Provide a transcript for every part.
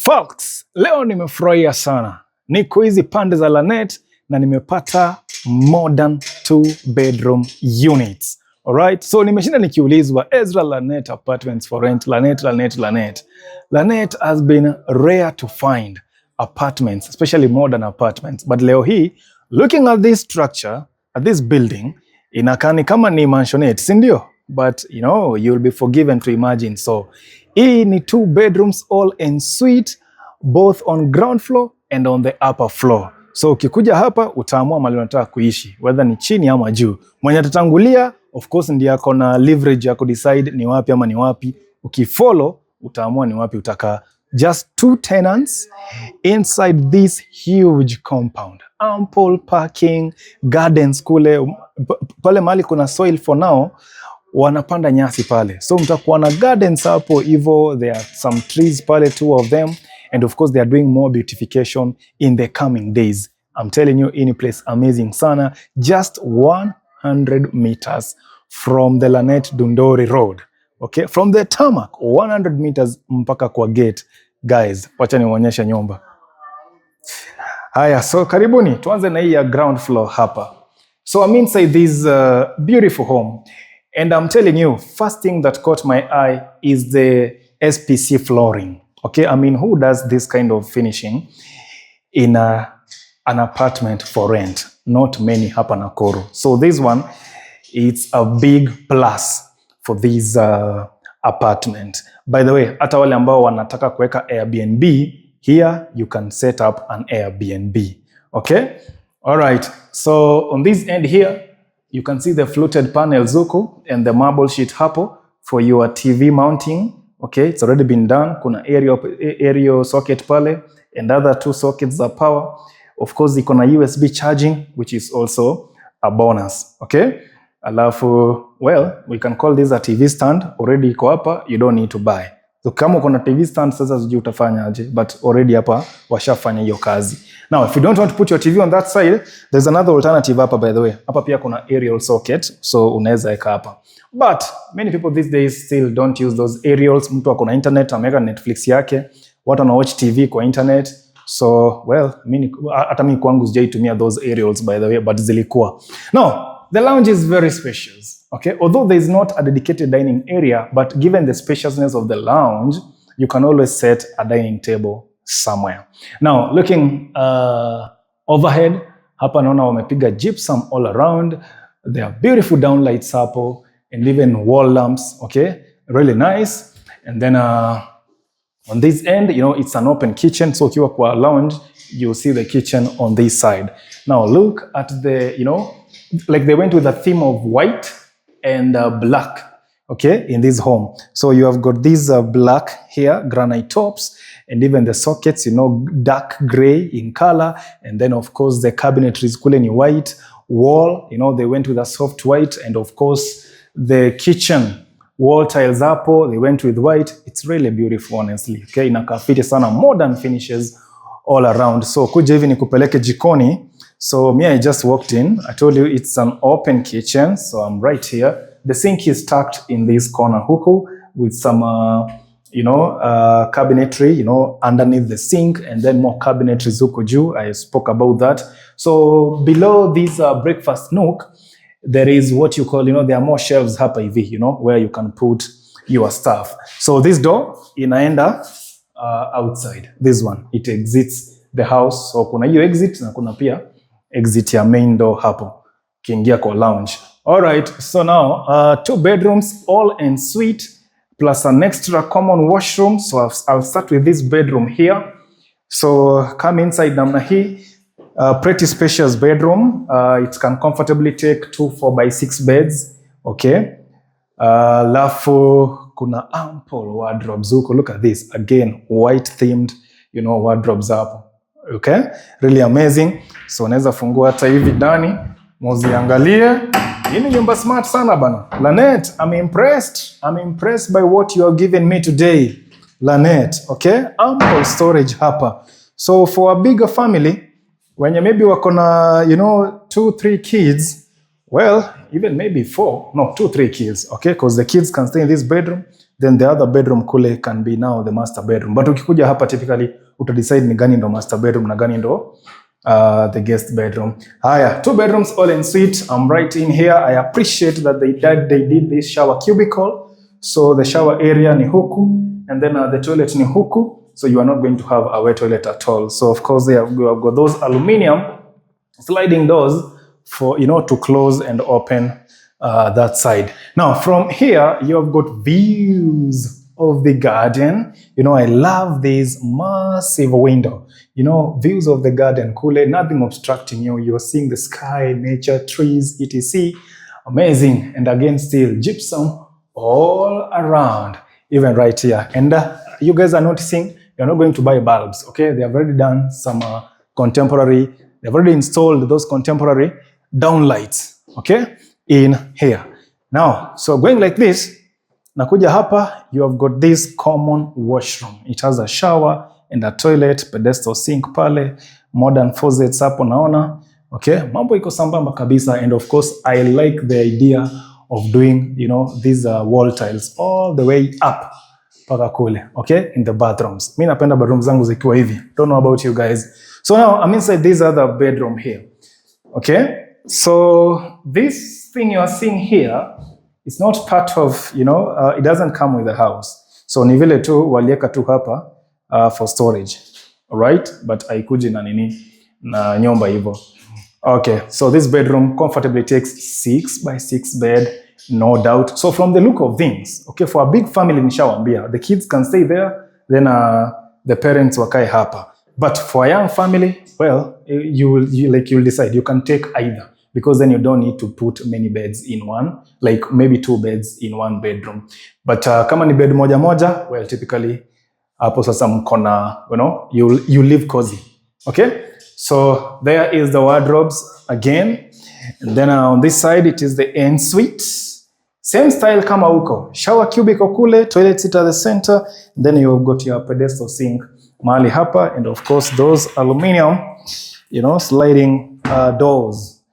Folks, leo nimefurahia sana. Niko hizi pande za Lanet na nimepata modern 2-bedroom units. Alright, so nimeshinda nikiulizwa EZRA Lanet apartments for rent, Lanet. Lanet has been rare to find apartments, especially modern apartments. But leo hii, looking at this structure, at this building, inakani kama ni mansionette, si ndio? But you know, you'll be forgiven to imagine. So, hii ni 2 bedrooms all en suite, both on ground floor and on the upper floor. So ukikuja hapa utaamua mahali unataka kuishi, whether ni chini ama juu. Mwenye atatangulia of course ndiye ako na leverage ya kudecide ni wapi ama ni wapi. Ukifollow utaamua ni wapi utakaa. Just 2 tenants inside this huge compound. Ample parking, gardens kule pale mahali kuna soil for now. Wanapanda nyasi pale. So mtakuwa na gardens hapo hivyo, there are some trees pale, 2 of them, and of course they are doing more beautification in the coming days. I'm telling you, any place amazing sana, just 100 meters from the Lanet Dundori road. Okay, from the tarmac 100 meters mpaka kwa gate. Guys, wacha niwaonyeshe nyumba. Haya, so karibuni tuanze na hii ya ground floor hapa. So I'm inside this beautiful home. And I'm telling you, first thing that caught my eye is the SPC flooring. Okay, I mean, who does this kind of finishing in an apartment for rent? Not many hapa Nakuru. So this one, it's a big plus for this apartment. By the way, hata wale ambao wanataka kuweka Airbnb, here you can set up an Airbnb. Okay? All right. So on this end here, you can see the fluted panels huku and the marble sheet hapo for your TV mounting. Okay, it's already been done. Kuna aerial socket pale and other 2 sockets za power. Of course, iko na USB charging, which is also a bonus. Okay, alafu, well, we can call this a TV stand. Already iko hapa, you don't need to buy. So kama uko na TV stand sasa sijui utafanya aje, but already hapa washafanya hiyo kazi. Now, if you don't want to put your TV on that side, there's another alternative hapa, by the way. Hapa pia kuna aerial socket, so unaweza weka hapa. But many people these days still don't use those aerials. Mtu ako na internet, ameweka Netflix yake, watu wana watch TV kwa internet. So, well, hata mimi kwangu sijaitumia those aerials, by the way, but zilikuwa. Now, the lounge is very spacious. Okay, although there is not a dedicated dining area, but given the spaciousness of the lounge, you can always set a dining table somewhere. Now, looking overhead, hapa naona wamepiga gypsum all around. There are beautiful downlights hapo and even wall lamps. Okay, really nice. And then on this end, you know, it's an open kitchen. So ukiwa kwa lounge, you'll see the kitchen on this side. Now look at the, you know, like they went with a theme of white and black, okay, in this home. So you have got these black here, granite tops, and even the sockets, you know, dark gray in color. And then, of course, the cabinetry is cool in white. Wall, you know, they went with a soft white. And, of course, the kitchen wall tiles hapo, they went with white. It's really beautiful, honestly. Okay, inakafiti sana, modern finishes all around. So, kuja hivi nikupeleke jikoni. So me, I just walked in. I told you it's an open kitchen. So I'm right here. The sink is tucked in this corner huku with some, you know, cabinetry, you know, underneath the sink, and then more cabinetry huku juu. I spoke about that. So below this breakfast nook, there is what you call, you know, there are more shelves hapa hivi, you know, where you can put your stuff. So this door inaenda outside. This one, it exits the house. So kuna hiyo exit na kuna pia exit ya main door hapo kiingia kwa lounge. All right, so now 2 bedrooms all en suite plus an extra common washroom. So I'll start with this bedroom here. So come inside namna hii, pretty spacious bedroom. It can comfortably take 2 4x6 beds. Okay, lafu kuna ample wardrobes huko. Look at this, again white themed, you know, wardrobes hapo. Okay, really amazing. So unaweza fungua hata hivi ndani, muziangalie. Hii ni nyumba smart sana bana. Lanet, I'm impressed by what you are giving me today. Lanet, okay? Ample storage hapa. So for a bigger family, when you maybe wako na, you know, 2-3 kids, well, even maybe 4, no, 2-3 kids, okay? Because the kids can stay in this bedroom, then the other bedroom kule can be now the master bedroom. But ukikuja hapa typically utadecide ni gani ndo master bedroom na gani ndo the guest bedroom. Haya, 2 bedrooms all en suite. I'm right in here. I appreciate that they did this shower cubicle. So the shower area ni huku, and then the toilet ni huku. So you are not going to have a wet toilet at all. So of course you have got those aluminum sliding doors for, you know, to close and open that side. Now from here you have got views of the garden. You know, I love this massive window. You know, views of the garden, kule, nothing obstructing you. You're seeing the sky, nature, trees, etc. Amazing. And again, still gypsum all around, even right here. And you guys are noticing, you're not going to buy bulbs, okay? They have already done some contemporary, they've already installed those contemporary downlights, okay, in here. Now, so going like this, nakuja hapa, you have got this common washroom. It has a shower and a toilet, pedestal sink pale, modern faucets hapo naona, okay? Mambo iko sambamba kabisa, and of course, I like the idea of doing, you know, these wall tiles all the way up paka kule, okay, in the bathrooms. Mimi napenda bedrooms zangu zikiwa hivi. Don't know about you guys. So now I'm inside this other bedroom here, okay? So this thing you are seeing here, it's not part of, you know, it doesn't come with the house. So ni vile tu walieka tu hapa for storage, alright? But haikuji na nini na nyumba hivyo. Okay, so this bedroom comfortably takes 6x6 bed, no doubt. So from the look of things, okay, for a big family nishawambia, the kids can stay there, then the parents wakae hapa. But for a young family, well, you'll decide. You can take either, because then you don't need to put many beds in one, like maybe 2 beds in one bedroom. But kama ni bed moja moja, well, typically hapo sasa mkona, you know, you live cozy, okay? So there is the wardrobes again, and then on this side it is the ensuite. Same style kama huko, shower cubicle kule, toilet seat at the center, then you've got your pedestal sink mahali hapa, and of course those aluminum, you know, sliding doors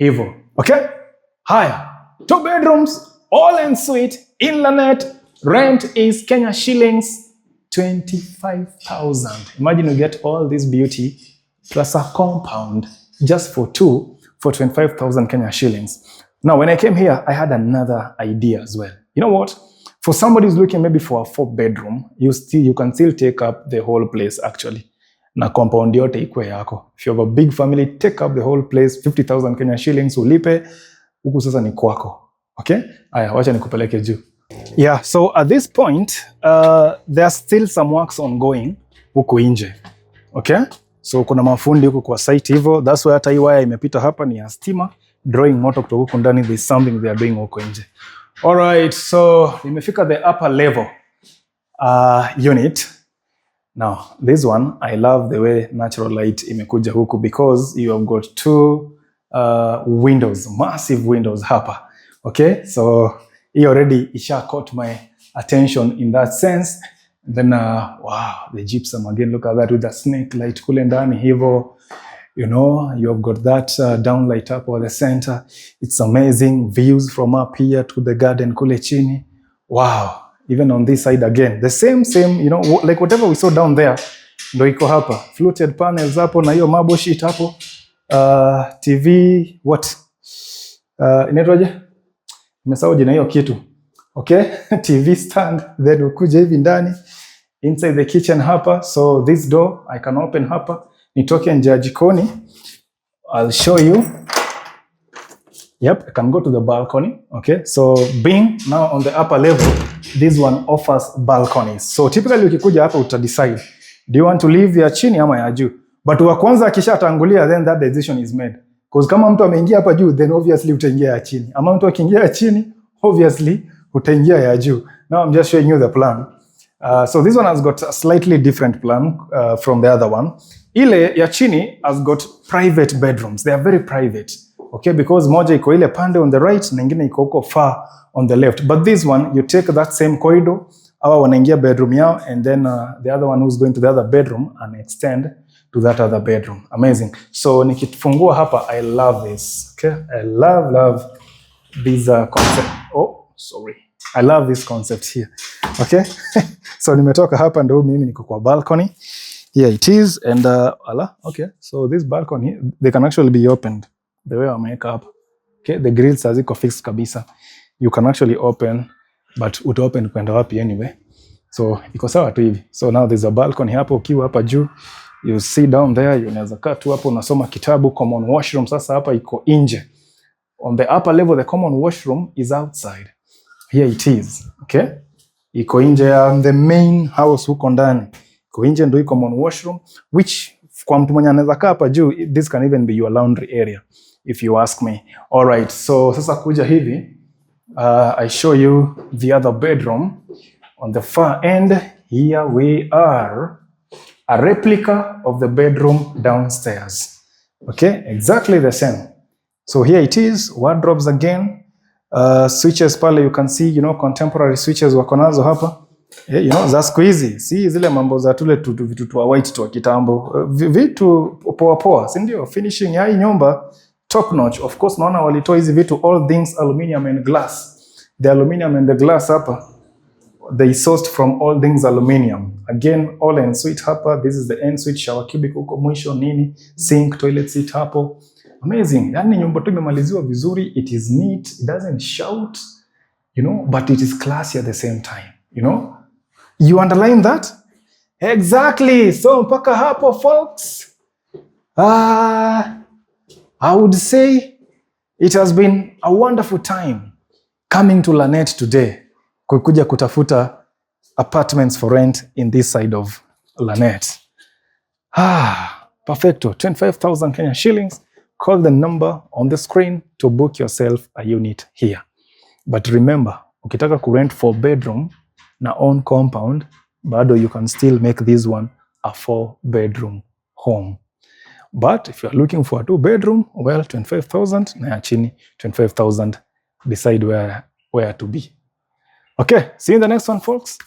hivyo, okay? Haya, 2 bedrooms, all en suite in Lanet. Rent is Kenya shillings 25,000. Imagine you get all this beauty plus a compound just for 2 for 25,000 Kenya shillings. Now, when I came here, I had another idea as well. You know what? For somebody who's looking maybe for a 4 bedroom, you can still take up the whole place actually. Na compound yote ikwe yako. If you have a big family, take up the whole place, 50,000 Kenya shillings, ulipe, huku sasa ni kwako. Okay? Aya, wacha nikupeleke juu. Yeah, so at this point, there are still some works ongoing huku nje. Okay? So kuna mafundi huku kwa site hivyo. That's why hata hii wire imepita hapa ni ya stima. Drawing moto kutoka huku ndani, there's something they are doing huko nje. Alright, so imefika the upper level unit. Now, this one, I love the way natural light imekuja huku, because you have got 2 windows, massive windows hapa. Okay, so he already isha caught my attention in that sense. And then, wow, the gypsum again, look at that with the snake light kule ndani hivo. You know, you have got that downlight up over the center. It's amazing. Views from up here to the garden kule chini. Wow. Even on this side again. The same, you know, like whatever we saw down there, ndo iko hapa. Fluted panels hapo na hiyo marble sheet hapo. TV, what? Inaitwaje? Nimesahau jina hiyo kitu. Okay? TV stand. Then ukuje hivi ndani. Inside the kitchen hapa. So this door, I can open hapa. Nitoke nje ya jikoni. I'll show you. Yep, I can go to the balcony. Okay, so being now on the upper level, this one offers balconies. So typically ukikuja hapa utadecide, do you want to live ya chini ama ya juu? But wa kwanza akishatangulia, then that decision is made. Because kama mtu ameingia hapa juu, then obviously utaingia ya chini. Ama mtu akiingia ya chini, obviously utaingia ya juu. Now I'm just showing you the plan. So this one has got a slightly different plan from the other one. Ile ya chini has got private bedrooms. They are very private. Okay, because moja iko ile pande on the right na ingine iko huko far on the left. But this one, you take that same corridor, awa wanaingia bedroom yao, and then the other one who's going to the other bedroom and extend to that other bedroom. Amazing. So nikifungua hapa, I love this. Okay, I love this concept. Oh, sorry. I love this concept here. Okay. So nimetoka hapa ndo mimi niko kwa balcony. Here it is. And okay. So this balcony, they can actually be opened the way I make up. Okay. The grills haziko fixed kabisa. You can actually open, but uta open kwenda wapi anyway. So iko sawa tu hivi. So now there's a balcony hapo, ukiwa hapa juu, you sit down there, you unaweza kaa tu hapo unasoma kitabu. Common washroom sasa hapa iko nje. On the upper level, the common washroom is outside. Here it is. Okay? Iko nje ya the main house huko ndani. Iko nje ndio common washroom, which kwa mtu mwenye anaweza kaa hapa juu, this can even be your laundry area if you ask me. All right. So sasa kuja hivi, I show you the other bedroom. On the far end, here we are. A replica of the bedroom downstairs. Okay? Exactly the same. So here it is, wardrobes again. Switches pale, you can see, contemporary switches wako nazo hapa. Za siku hizi, si zile mambo za tule vitu tu white tu kitambo. Vitu poa poa, si ndio? Finishing ya hii nyumba top notch. Of course, naona walitoa hizi vitu all things aluminium and glass. The aluminium and the glass hapa, they sourced from all things aluminium. Again, all-ensuite hapa. This is the ensuite, shower cubicle huko mwisho nini, sink, toilet seat hapo. Amazing. Yani nyumba tu imemaliziwa vizuri. It is neat. It doesn't shout, but it is classy at the same time. You underline that? Exactly. So mpaka hapo, folks. I would say it has been a wonderful time coming to Lanet today. Kukuja kutafuta apartments for rent in this side of Lanet. Perfecto. 25,000 Kenya shillings. Call the number on the screen to book yourself a unit here. But remember, ukitaka kurent 4-bedroom na own compound, bado you can still make this one a 4-bedroom home. But if you are looking for a 2-bedroom, well, 25,000 na ya chini 25,000. Decide where to be. Okay, see you in the next one, folks.